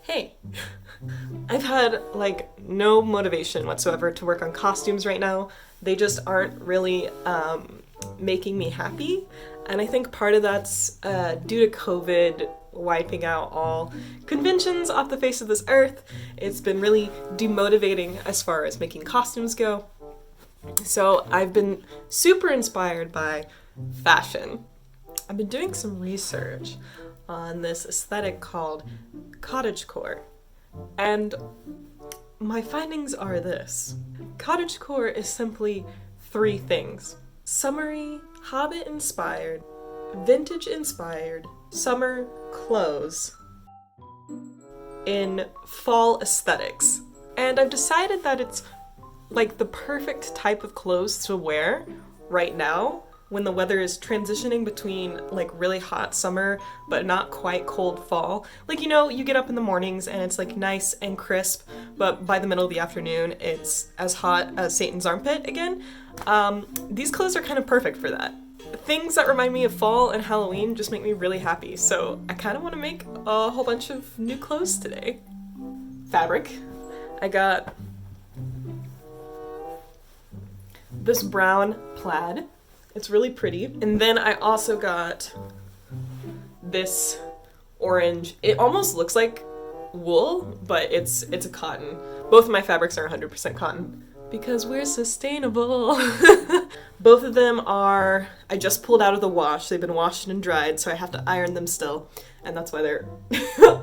Hey, I've had like no motivation whatsoever to work on costumes right now. They just aren't really making me happy. And I think part of that's due to COVID wiping out all conventions off the face of this earth. It's been really demotivating as far as making costumes go. So I've been super inspired by fashion. I've been doing some research on this aesthetic called cottagecore. And my findings are this. Cottagecore is simply three things: summery, hobbit-inspired, vintage-inspired, summer clothes in fall aesthetics. And I've decided that it's like the perfect type of clothes to wear right now when the weather is transitioning between like really hot summer but not quite cold fall. Like, you know, you get up in the mornings and it's like nice and crisp, but by the middle of the afternoon it's as hot as Satan's armpit again. These clothes are kind of perfect for that. Things that remind me of fall and Halloween just make me really happy, so I kind of want to make a whole bunch of new clothes today. Fabric. I got this brown plaid. It's really pretty. And then I also got this orange. It almost looks like wool, but it's a cotton. Both of my fabrics are 100% cotton because we're sustainable. Both of them are, I just pulled out of the wash. They've been washed and dried, so I have to iron them still. And that's why they're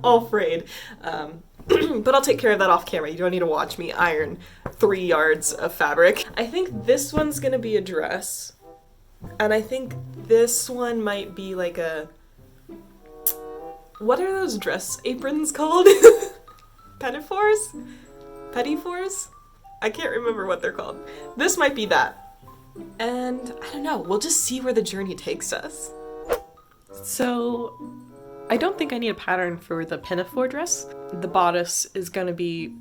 all frayed. But I'll take care of that off camera. You don't need to watch me iron 3 yards of fabric. I think this one's gonna be a dress. And I think this one might be like a... What are those dress aprons called? Pinafores? Pettifores? I can't remember what they're called. This might be that. And I don't know, we'll just see where the journey takes us. So, I don't think I need a pattern for the pinafore dress. The bodice is gonna be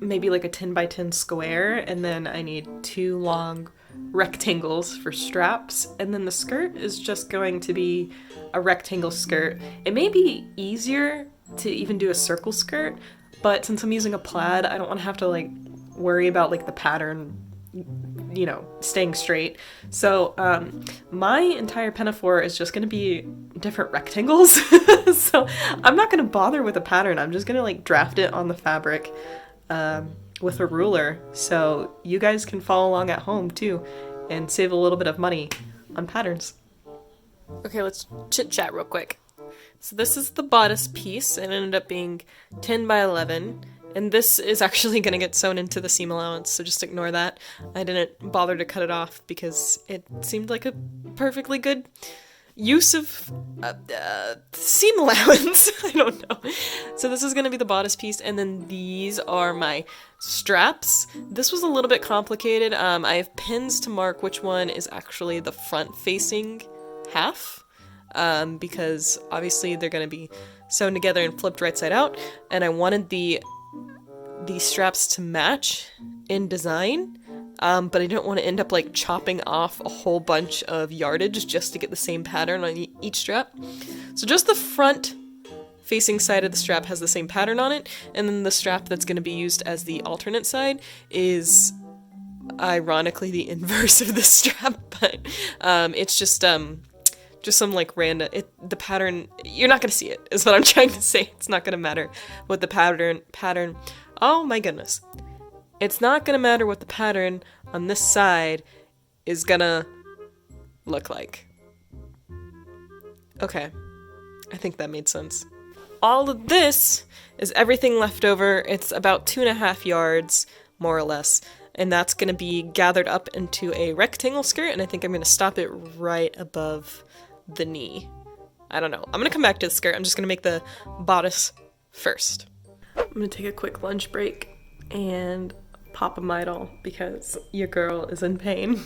maybe like a 10 by 10 square, and then I need 2 long rectangles for straps, and then the skirt is just going to be a rectangle skirt. It may be easier to even do a circle skirt, but since I'm using a plaid, I don't want to have to like worry about like the pattern, you know, staying straight. So my entire pinafore is just going to be different rectangles. So I'm not going to bother with a pattern. I'm just going to like draft it on the fabric with a ruler, so you guys can follow along at home too and save a little bit of money on patterns. Okay, let's chit chat real quick. So this is the bodice piece. It ended up being 10 by 11, and this is actually going to get sewn into the seam allowance, so just ignore that. I didn't bother to cut it off because it seemed like a perfectly good use of seam allowance. I don't know. So this is going to be the bodice piece, and then these are my straps. This was a little bit complicated. I have pins to mark which one is actually the front facing half, because obviously they're going to be sewn together and flipped right side out, and I wanted the straps to match in design. But I don't want to end up like chopping off a whole bunch of yardage just to get the same pattern on each strap. So just the front facing side of the strap has the same pattern on it, and then the strap that's going to be used as the alternate side is ironically the inverse of the strap, but it's just some like random, the pattern, you're not going to see it, is what I'm trying to say. It's not going to matter what the pattern, oh my goodness. It's not gonna matter what the pattern on this side is gonna look like. Okay, I think that made sense. All of this is everything left over. It's about 2.5 yards, more or less, and that's gonna be gathered up into a rectangle skirt, and I think I'm gonna stop it right above the knee. I don't know. I'm gonna come back to the skirt. I'm just gonna make the bodice first. I'm gonna take a quick lunch break and pop a Midol because your girl is in pain.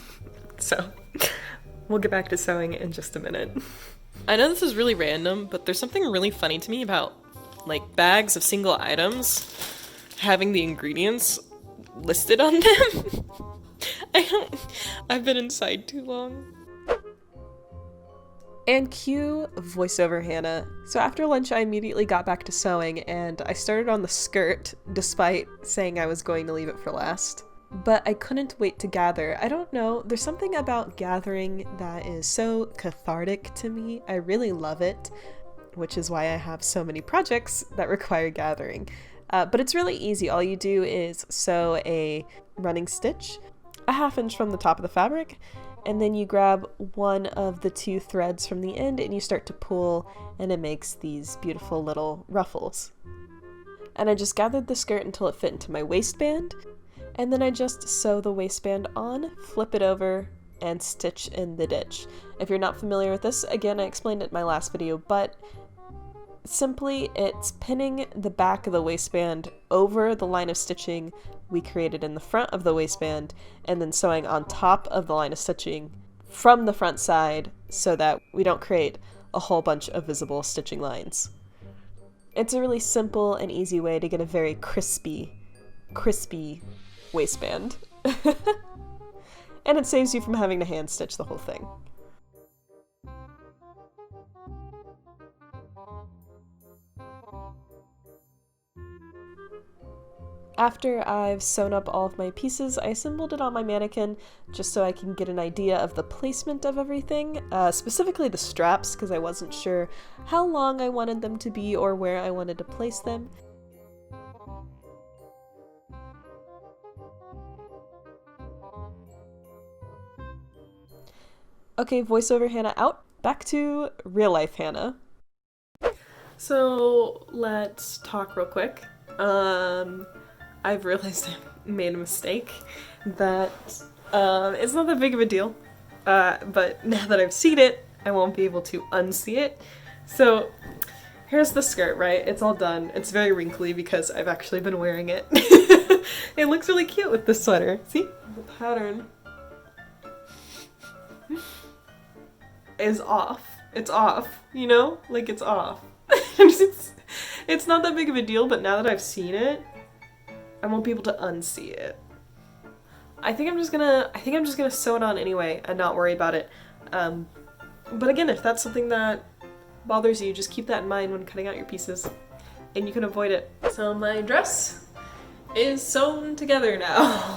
So we'll get back to sewing in just a minute. I know this is really random, but there's something really funny to me about like bags of single items having the ingredients listed on them. I've been inside too long. And cue voiceover Hannah. So after lunch, I immediately got back to sewing, and I started on the skirt, despite saying I was going to leave it for last. But I couldn't wait to gather. I don't know, there's something about gathering that is so cathartic to me. I really love it, which is why I have so many projects that require gathering. But it's really easy. All you do is sew a running stitch, a 1/2 inch from the top of the fabric, and then you grab one of the 2 threads from the end and you start to pull, and it makes these beautiful little ruffles. And I just gathered the skirt until it fit into my waistband, and then I just sew the waistband on, flip it over, and stitch in the ditch. If you're not familiar with this, again, I explained it in my last video, but simply it's pinning the back of the waistband over the line of stitching we created in the front of the waistband, and then sewing on top of the line of stitching from the front side so that we don't create a whole bunch of visible stitching lines. It's a really simple and easy way to get a very crispy waistband. And it saves you from having to hand stitch the whole thing. After I've sewn up all of my pieces, I assembled it on my mannequin just so I can get an idea of the placement of everything, specifically the straps, because I wasn't sure how long I wanted them to be or where I wanted to place them. Okay, voiceover Hannah out. Back to real life Hannah. So let's talk real quick. I've realized I made a mistake, that it's not that big of a deal, but now that I've seen it, I won't be able to unsee it. So here's the skirt, right? It's all done. It's very wrinkly because I've actually been wearing it. It looks really cute with this sweater. See? The pattern is off. It's off, you know? Like, it's off. It's not that big of a deal, but now that I've seen it, I won't be able to unsee it. I think I'm just gonna sew it on anyway and not worry about it. But again, if that's something that bothers you, just keep that in mind when cutting out your pieces, and you can avoid it. So my dress is sewn together now.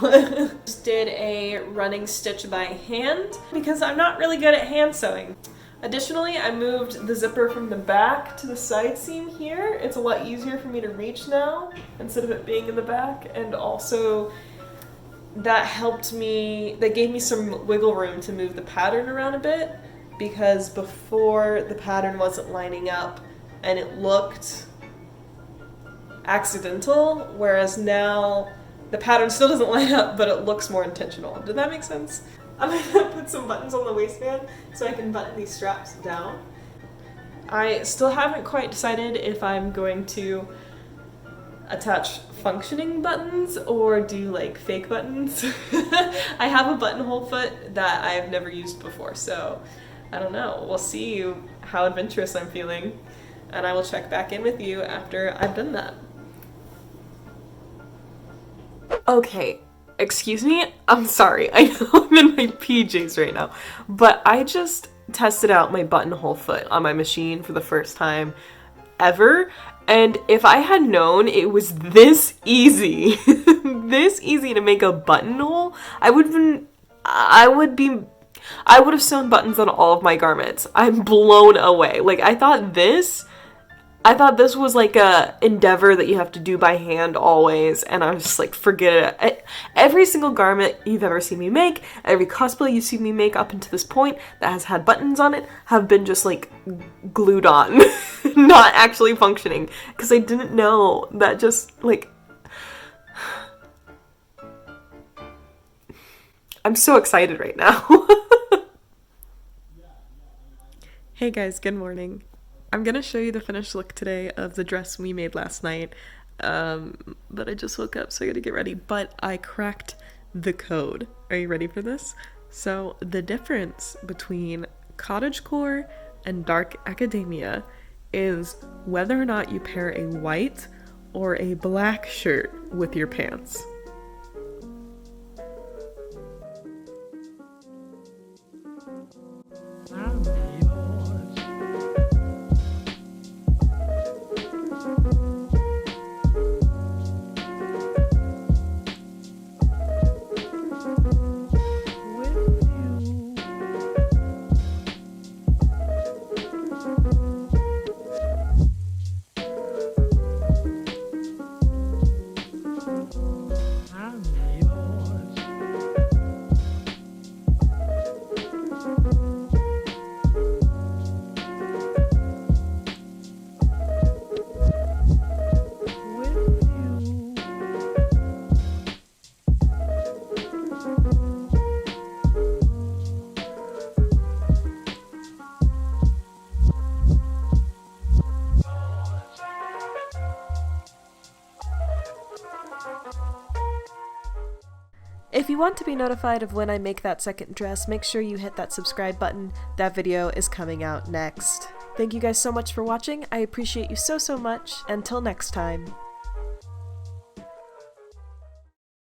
Just did a running stitch by hand because I'm not really good at hand sewing. Additionally, I moved the zipper from the back to the side seam here. It's a lot easier for me to reach now instead of it being in the back, and also that gave me some wiggle room to move the pattern around a bit, because before the pattern wasn't lining up and it looked accidental, whereas now the pattern still doesn't line up but it looks more intentional. Did that make sense? I'm gonna put some buttons on the waistband so I can button these straps down. I still haven't quite decided if I'm going to attach functioning buttons or do like fake buttons. I have a buttonhole foot that I've never used before, so I don't know. We'll see how adventurous I'm feeling, and I will check back in with you after I've done that. Okay. Excuse me? I'm sorry. I know I'm in my PJs right now, but I just tested out my buttonhole foot on my machine for the first time ever, and if I had known it was this easy, this easy to make a buttonhole, I would have sewn buttons on all of my garments. I'm blown away. Like, I thought this was like a endeavor that you have to do by hand always, and I was just like, forget it. Every single garment you've ever seen me make, every cosplay you've seen me make up until this point that has had buttons on it, have been just like glued on, not actually functioning, because I didn't know that just like... I'm so excited right now. Hey guys, good morning. I'm gonna show you the finished look today of the dress we made last night, but I just woke up, so I gotta get ready. But I cracked the code. Are you ready for this? So the difference between cottagecore and dark academia is whether or not you pair a white or a black shirt with your pants. If you want to be notified of when I make that second dress, make sure you hit that subscribe button. That video is coming out next. Thank you guys so much for watching. I appreciate you so much. Until next time.